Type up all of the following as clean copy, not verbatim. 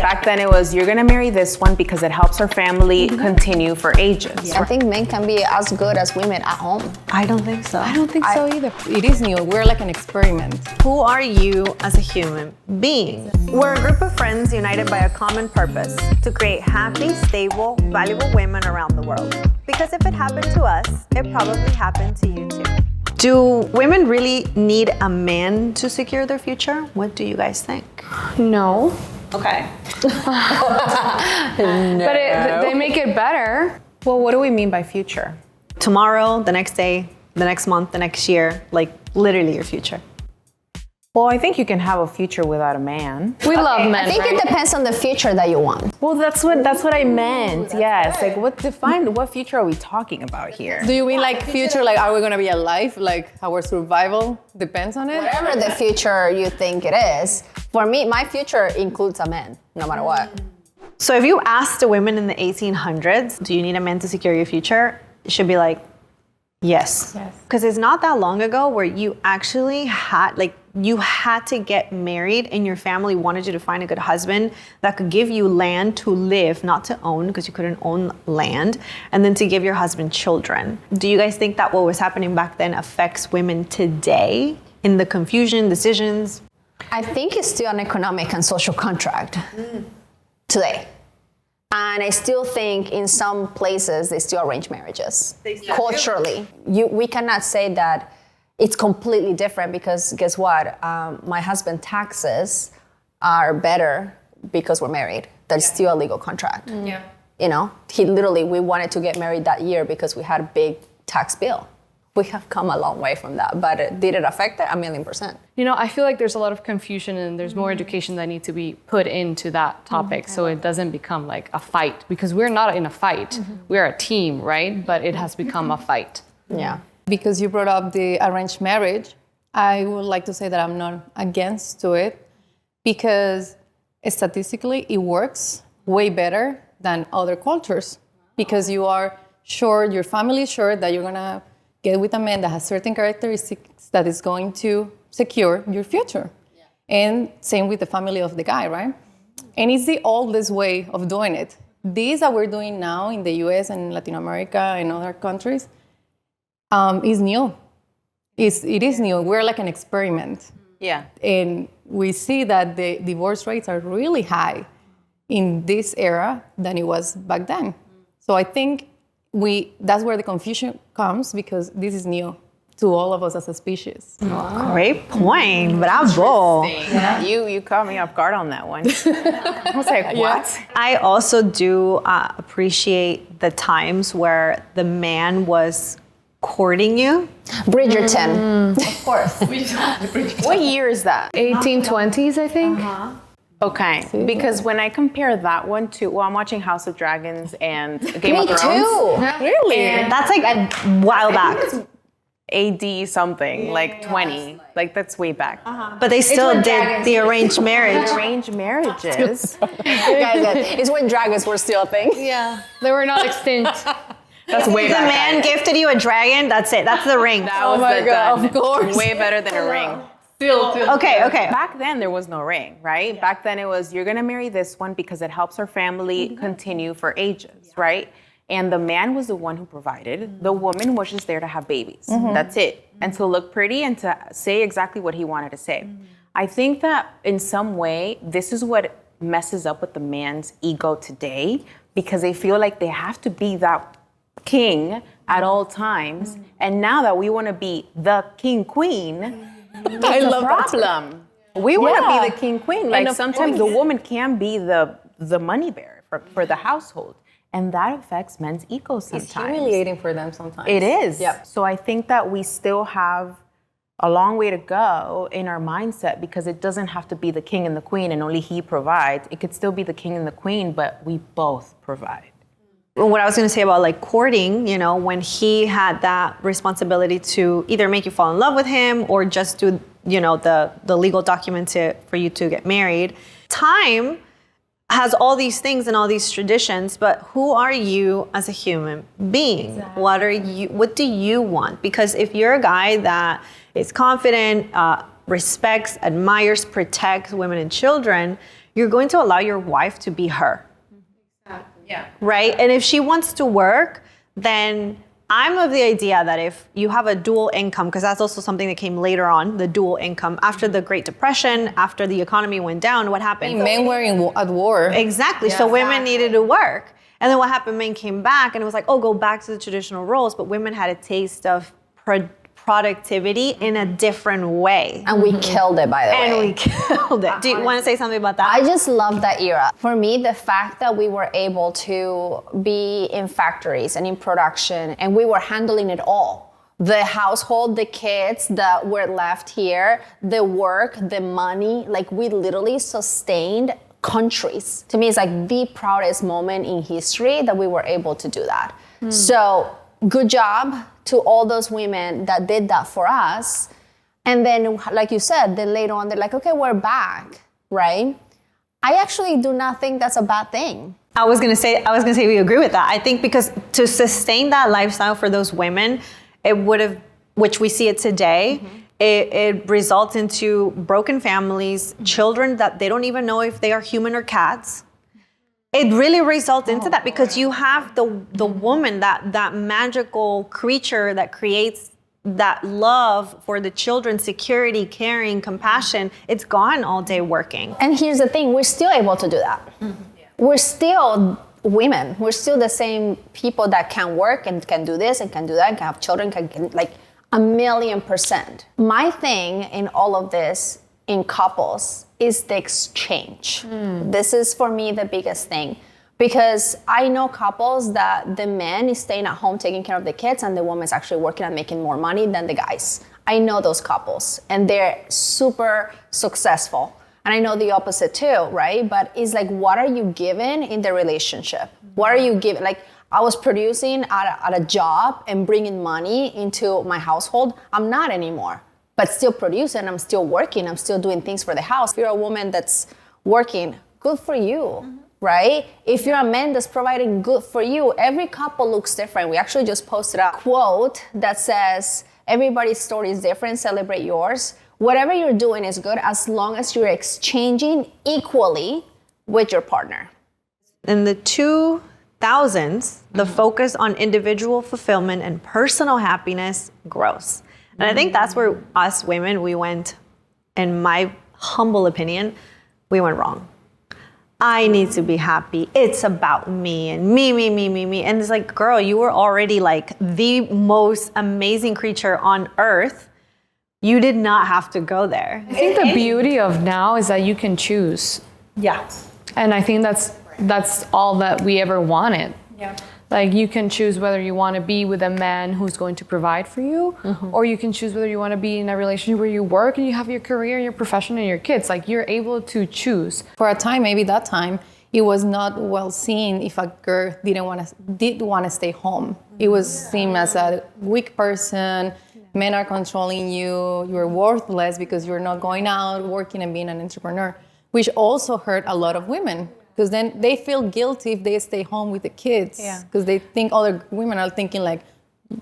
Back then it was, you're gonna marry this one because it helps our family continue for ages. I think men can be as good as women at home. I don't think so. I don't think so either. It is new. We're like an experiment. Who are you as a human being? We're a group of friends united by a common purpose to create happy, stable, valuable women around the world. Because if it happened to us, it probably happened to you too. Do women really need a man to secure their future? What do you guys think? No. Okay. But they make it better. Well, what do we mean by future? Tomorrow, the next day, the next month, the next year, like literally your future. Well, I think you can have a future without a man. We love men, I think it depends on the future that you want. Well, that's what I meant. Yes. Like what future are we talking about here? Do you mean like future, like are we gonna be alive? Like our survival depends on it? Whatever the future you think it is. For me, my future includes a man, no matter what. So if you asked the women in the 1800s, do you need a man to secure your future? It should be like, yes. Because it's not that long ago where you actually you had to get married and your family wanted you to find a good husband that could give you land to live, not to own, because you couldn't own land, and then to give your husband children. Do you guys think that what was happening back then affects women today in the confusion, decisions? I think it's still an economic and social contract today. And I still think in some places they still arrange marriages. Culturally. We cannot say that it's completely different because guess what? My husband's taxes are better because we're married. That's still a legal contract. Yeah. You know, we wanted to get married that year because we had a big tax bill. We have come a long way from that, but did it affect it? 1,000,000%. You know, I feel like there's a lot of confusion and there's more education that needs to be put into that topic so it doesn't become like a fight, because we're not in a fight. We're a team, right? But it has become a fight. Yeah. Because you brought up the arranged marriage, I would like to say that I'm not against to it because statistically it works way better than other cultures because you are sure, your family is sure that you're gonna get with a man that has certain characteristics that is going to secure your future. Yeah. And same with the family of the guy, right? And it's the oldest way of doing it. This that we're doing now in the US and Latin America and other countries is new. It is new. We're like an experiment. Yeah. And we see that the divorce rates are really high in this era than it was back then. So I think that's where the confusion comes because this is new to all of us as a species. Great point. Bravo. Yeah. You caught me off guard on that one. I was like, what? I also do appreciate the times where the man was courting you. Bridgerton. Of course. What year is that? 1820s, I think. Okay, because when I compare that one to, I'm watching House of Dragons and Game of Me Thrones. too. Really? And that's like a while back. AD something, like 20. Like that's way back. But they still did the arranged marriage. Arranged marriages. It's when dragons were still a thing. Yeah, they were not extinct. That's way If the back. man gifted you a dragon, that's it. That's the ring. That was my the God, done. of course. Way better than a ring. Okay. Back then there was no ring, right? Back then it was, you're gonna marry this one because it helps our family continue for ages, right? And the man was the one who provided. The woman was just there to have babies. That's it. And to look pretty and to say exactly what he wanted to say. I think that in some way, this is what messes up with the man's ego today because they feel like they have to be that king at all times. And now that we want to be the king queen, I love problem. We want to be the king queen. Like sometimes the woman can be the money bearer for the household. And that affects men's ego sometimes. It's humiliating for them sometimes. It is. Yep. So I think that we still have a long way to go in our mindset because it doesn't have to be the king and the queen and only he provides. It could still be the king and the queen, but we both provide. What I was going to say about like courting, you know, when he had that responsibility to either make you fall in love with him or just do, you know, the legal document for you to get married. Time has all these things and all these traditions, but who are you as a human being? Exactly. What do you want? Because if you're a guy that is confident, respects, admires, protects women and children, you're going to allow your wife to be her. Yeah. Right? And if she wants to work, then I'm of the idea that if you have a dual income, because that's also something that came later on, the dual income, after the Great Depression, after the economy went down, what happened? Men were at war. Exactly. So women needed to work. And then what happened? Men came back and it was like, oh, go back to the traditional roles. But women had a taste of productivity in a different way. And we killed it, by the way. And we killed it. Do you want to say something about that? I just love that era. For me, the fact that we were able to be in factories and in production and we were handling it all. The household, the kids that were left here, the work, the money, like we literally sustained countries. To me, it's like the proudest moment in history that we were able to do that. So good job to all those women that did that for us. And then, like you said, then later on, they're like, okay, we're back, right? I actually do not think that's a bad thing. I was gonna say we agree with that. I think because to sustain that lifestyle for those women, it would have, which we see it today, it results into broken families, children that they don't even know if they are human or cats. It really results into that because you have the woman, that magical creature that creates that love for the children, security, caring, compassion. It's gone all day working. And here's the thing, we're still able to do that. We're still women. We're still the same people that can work and can do this and can do that, and can have children, can like 1,000,000%. My thing in all of this in couples is the exchange. This is for me the biggest thing because I know couples that the man is staying at home taking care of the kids and the woman is actually working and making more money than the guys. I know those couples and they're super successful. And I know the opposite too, right? But it's like, what are you giving in the relationship? What are you giving? Like, I was producing at a job and bringing money into my household. I'm not anymore. But still producing, I'm still working, I'm still doing things for the house. If you're a woman that's working, good for you, right? If you're a man that's providing, good for you. Every couple looks different. We actually just posted a quote that says, everybody's story is different, celebrate yours. Whatever you're doing is good as long as you're exchanging equally with your partner. In the 2000s, the focus on individual fulfillment and personal happiness grows. And I think that's where us women, we went, in my humble opinion, we went wrong. I need to be happy. It's about me and me. And it's like, girl, you were already like the most amazing creature on earth. You did not have to go there. I think the beauty of now is that you can choose. Yeah. And I think that's all that we ever wanted. Yeah. Like you can choose whether you want to be with a man who's going to provide for you, or you can choose whether you want to be in a relationship where you work and you have your career, your profession, and your kids. Like you're able to choose. For a time, maybe that time, it was not well seen if a girl did want to stay home. It was seen as a weak person. Men are controlling you. You're worthless because you're not going out, working, and being an entrepreneur, which also hurt a lot of women. Because then they feel guilty if they stay home with the kids. Because they think other women are thinking like,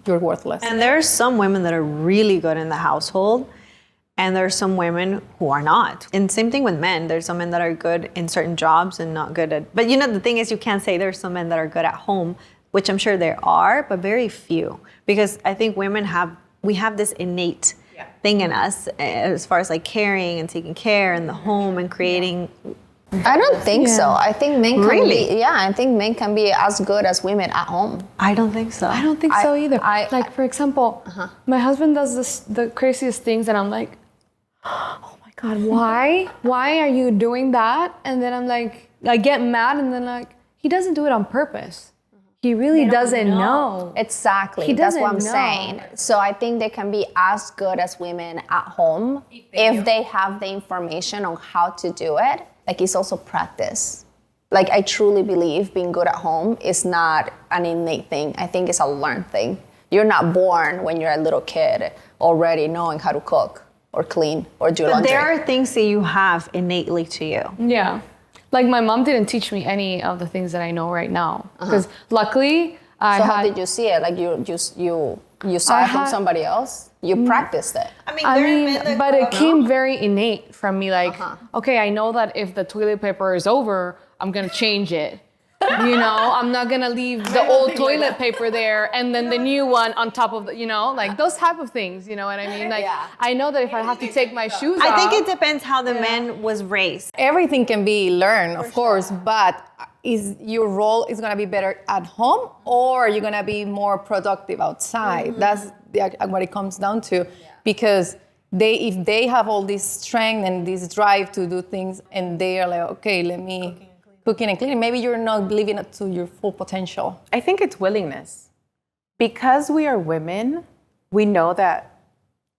you're worthless. And there are some women that are really good in the household. And there are some women who are not. And same thing with men. There's some men that are good in certain jobs and not good at... But you know, the thing is, you can't say there's some men that are good at home, which I'm sure there are, but very few. Because I think women we have this innate thing in us as far as like caring and taking care in the home and creating... I don't think so. I think men can be, I think men can be as good as women at home. I don't think so. I don't think so either. Like, for example, my husband does the craziest things and I'm like, oh my God, why? Why are you doing that? And then I'm like, I get mad and then like, he doesn't do it on purpose. He really doesn't know. Exactly. That's what I'm saying. So I think they can be as good as women at home if they have the information on how to do it. Like it's also practice. Like I truly believe being good at home is not an innate thing. I think it's a learned thing. You're not born when you're a little kid already knowing how to cook or clean or do laundry. But there are things that you have innately to you. Yeah. Like my mom didn't teach me any of the things that I know right now. Because luckily how did you see it? Like you saw it from somebody else? You practiced it. But it came very innate from me. Like, okay, I know that if the toilet paper is over, I'm gonna change it. You know, I'm not gonna leave the old toilet paper there and then the new one on top of the, you know, like those type of things. You know what I mean? Like, I know that if I have to take my shoes off. I think it depends how the man was raised. Everything can be learned, of course, but is your role is gonna be better at home, or you're gonna be more productive outside? That's what it comes down to, because if they have all this strength and this drive to do things, and they are like, okay, let me cooking and cleaning, maybe you're not living up to your full potential. I think it's willingness. Because we are women, we know that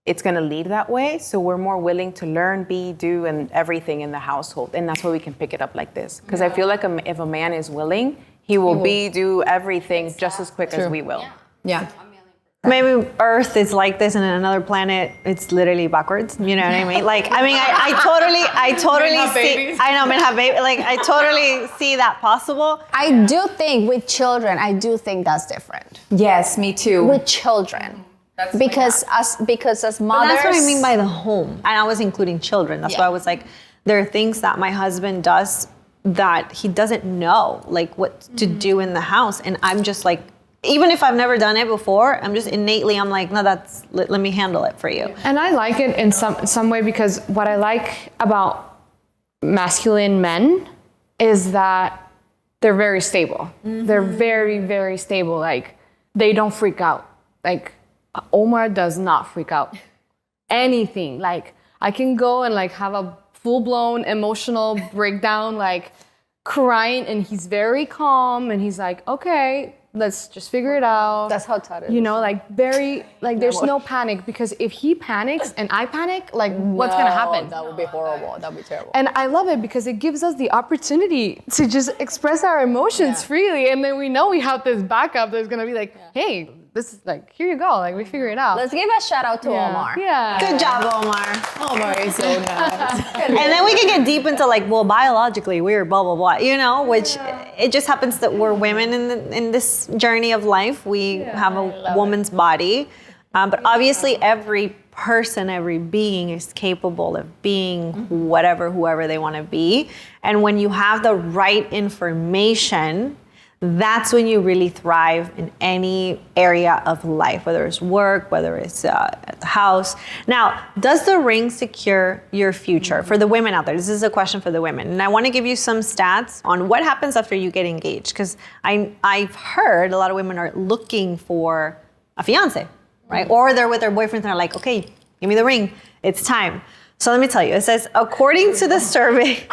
it's going to lead that way, so we're more willing to learn, be, do, and everything in the household, and that's why we can pick it up like this. Because I feel like if a man is willing, he will be, do everything just as quick as we will. Yeah. Maybe Earth is like this, and in another planet, it's literally backwards. You know what I mean? Like, I mean, I totally see. I know, men have babies. Like, I totally see that possible. I do think with children, I do think that's different. Yes, me too. With children. Because as mothers. But that's what I mean by the home. And I was including children. That's why I was like, there are things that my husband does that he doesn't know, like what to do in the house. And I'm just like, even if I've never done it before, I'm just innately, I'm like, no, let me handle it for you. And I like it in some way, because what I like about masculine men is that they're very stable. They're very, very stable. Like, they don't freak out. Like, Omar does not freak out. Anything. Like, I can go and like have a full-blown emotional breakdown, like crying, and he's very calm, and he's like, okay, let's just figure it out. That's how Todd is. You know, like very, like there's no panic, because if he panics and I panic, like what's gonna happen? That would be horrible. That would be terrible. And I love it because it gives us the opportunity to just express our emotions freely, and then we know we have this backup that's gonna be like, hey, this is like, here you go, like we figure it out. Let's give a shout out to Omar. Yeah. Good job, Omar. Omar is so nice. And then we can get deep into like, well, biologically we're blah, blah, blah, you know, which it just happens that we're women in this journey of life. We have a woman's body. But obviously every person, every being is capable of being whoever they want to be. And when you have the right information, that's when you really thrive in any area of life, whether it's work, whether it's at the house. Now, does the ring secure your future? For the women out there, this is a question for the women. And I want to give you some stats on what happens after you get engaged, because I've heard a lot of women are looking for a fiance, right? Or they're with their boyfriend and they're like, okay, give me the ring. It's time. So let me tell you, it says, according to the survey,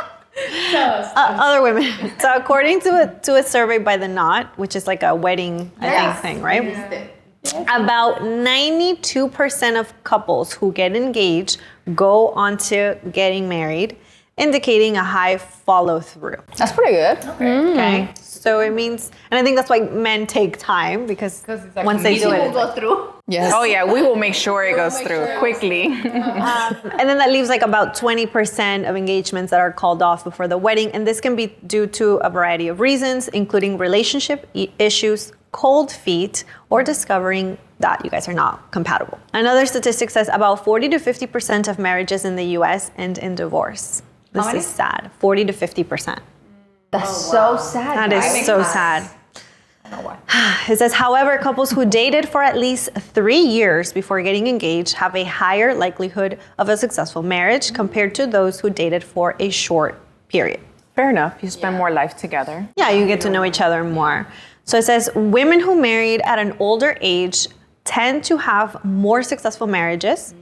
other women. So according to a survey by the Knot, which is like a wedding, I think, thing, right? Yes. About 92% of couples who get engaged go on to getting married, indicating a high follow through. That's pretty good. Okay. So it means, and I think that's why men take time, because once they do it, will go through. Yes. Oh yeah, we will make sure it goes through quickly. and then that leaves like about 20% of engagements that are called off before the wedding. And this can be due to a variety of reasons, including relationship issues, cold feet, or discovering that you guys are not compatible. Another statistic says about 40 to 50% of marriages in the US end in divorce. This is sad. 40 to 50%. That's so sad. That is so sad. I don't know why. It says, however, couples who dated for at least 3 years before getting engaged have a higher likelihood of a successful marriage compared to those who dated for a short period. Fair enough. You spend more life together. Yeah, you get to know each other more. So it says, women who married at an older age tend to have more successful marriages.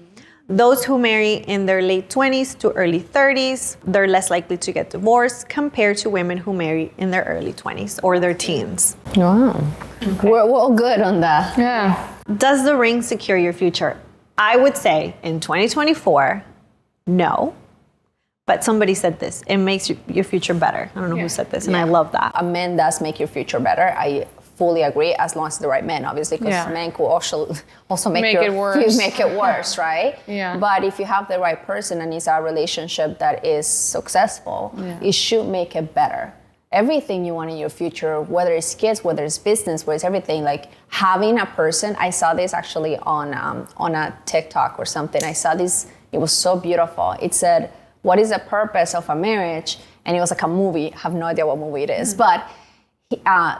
Those who marry in their late 20s to early 30s, they're less likely to get divorced compared to women who marry in their early 20s or their teens. Wow. Okay. We're all good on that. Yeah. Does the ring secure your future? I would say in 2024, no. But somebody said this, it makes your future better. I don't know who said this, and I love that. A man does make your future better. I fully agree, as long as the right man, obviously, because men could also make it worse. Make it worse, right? Yeah. But if you have the right person and it's a relationship that is successful, it should make it better. everything you want in your future, whether it's kids, whether it's business, whether it's everything. Like having a person, I saw this actually on a TikTok or something. I saw this, it was so beautiful. It said, what is the purpose of a marriage? And it was like a movie. I have no idea what movie it is. But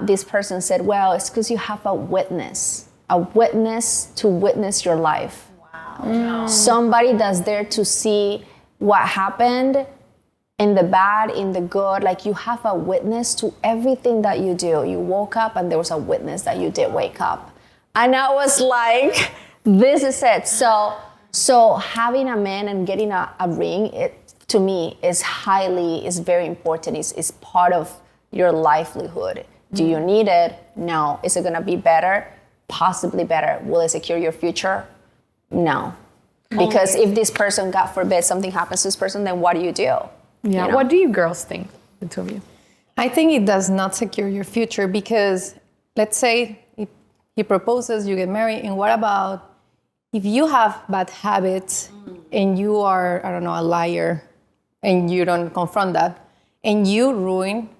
this person said, well, it's because you have a witness to witness your life. Wow. Somebody that's there to see what happened in the bad, in the good. Like you have a witness to everything that you do. You woke up and there was a witness that you did wake up. And I was like, this is it. So having a man and getting a ring, to me, is very important. It's part of your livelihood. Do you need it? No. Is it gonna be better? Possibly better. Will it secure your future? No. Because if this person, God forbid, something happens to this person, then what do you do? Yeah. You know? What do you girls think, the two of you? I think it does not secure your future because let's say he proposes, you get married, and what about if you have bad habits and you are, I don't know, a liar and you don't confront that and you ruin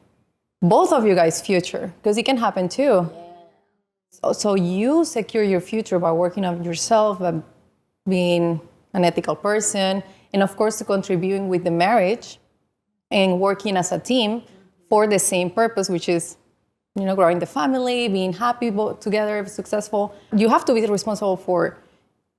both of you guys' future, because it can happen too. Yeah. So you secure your future by working on yourself, by being an ethical person, and of course contributing with the marriage and working as a team for the same purpose, which is, growing the family, being happy both together, successful. You have to be responsible for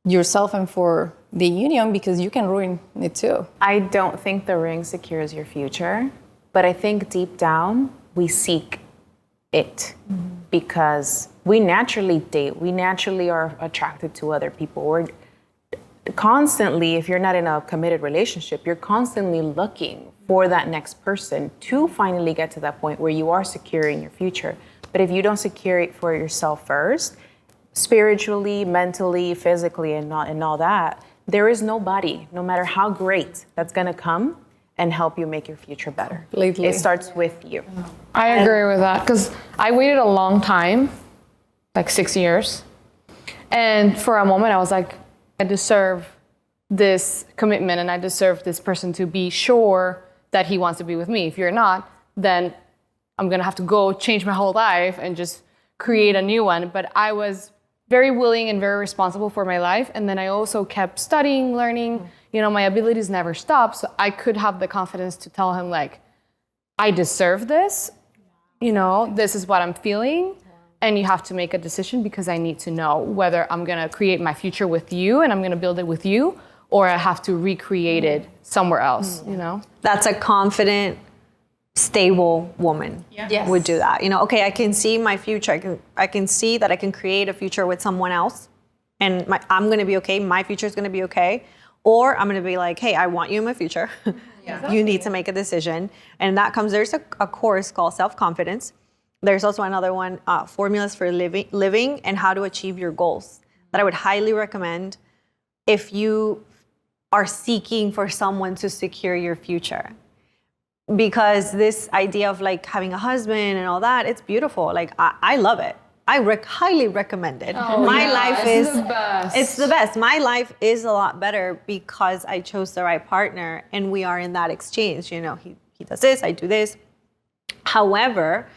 yourself and for the union because you can ruin it too. I don't think the ring secures your future, but I think deep down we seek it because we naturally date. We naturally are attracted to other people. We're constantly, if you're not in a committed relationship, you're constantly looking for that next person to finally get to that point where you are securing your future. But if you don't secure it for yourself first, spiritually, mentally, physically, and all that, there is nobody, no matter how great, that's gonna come and help you make your future better. Lately. It starts with you. I agree with that because I waited a long time, like 6 years. And for a moment I was like, I deserve this commitment and I deserve this person to be sure that he wants to be with me. If you're not, then I'm gonna have to go change my whole life and just create a new one. But I was very willing and very responsible for my life. And then I also kept studying, learning. My abilities never stopped. So I could have the confidence to tell him like, I deserve this. This is what I'm feeling. And you have to make a decision because I need to know whether I'm gonna create my future with you and I'm gonna build it with you, or I have to recreate it somewhere else, That's a confident, stable woman would do that. Okay, I can see my future. I can see that I can create a future with someone else and I'm going to be okay. My future is going to be okay. Or I'm going to be like, hey, I want you in my future. You need to make a decision. And there's a course called Self-Confidence. There's also another one, Formulas for Living and How to Achieve Your Goals, that I would highly recommend if you are seeking for someone to secure your future. Because this idea of like having a husband and all that, it's beautiful. Like I love it. I highly recommend it. My life is the best. It's the best. My life is a lot better because I chose the right partner and we are in that exchange. He does this, I do this. However,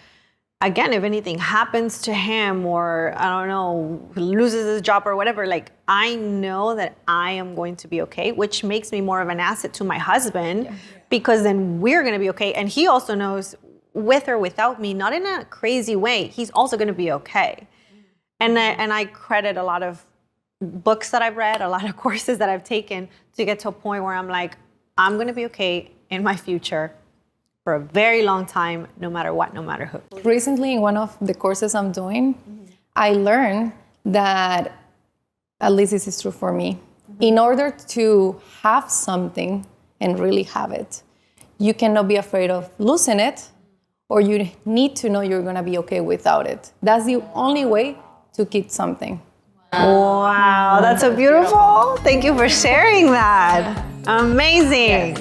again, if anything happens to him or I don't know, loses his job or whatever, like I know that I am going to be okay, which makes me more of an asset to my husband because then we're going to be okay. And he also knows with or without me, not in a crazy way, he's also going to be okay. And I credit a lot of books that I've read, a lot of courses that I've taken to get to a point where I'm like, I'm going to be okay in my future for a very long time, no matter what, no matter who. Recently, in one of the courses I'm doing, I learned that, at least this is true for me, in order to have something and really have it, you cannot be afraid of losing it, or you need to know you're gonna be okay without it. That's the only way to keep something. Wow, that's so beautiful. Thank you for sharing that. Amazing.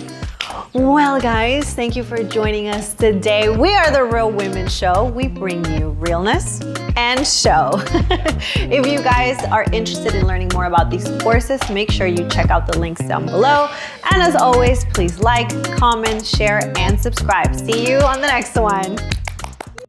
Well, guys, thank you for joining us today. We are the Real Women Show. We bring you realness and show. If you guys are interested in learning more about these courses, make sure you check out the links down below. And as always, please like, comment, share, and subscribe. See you on the next one.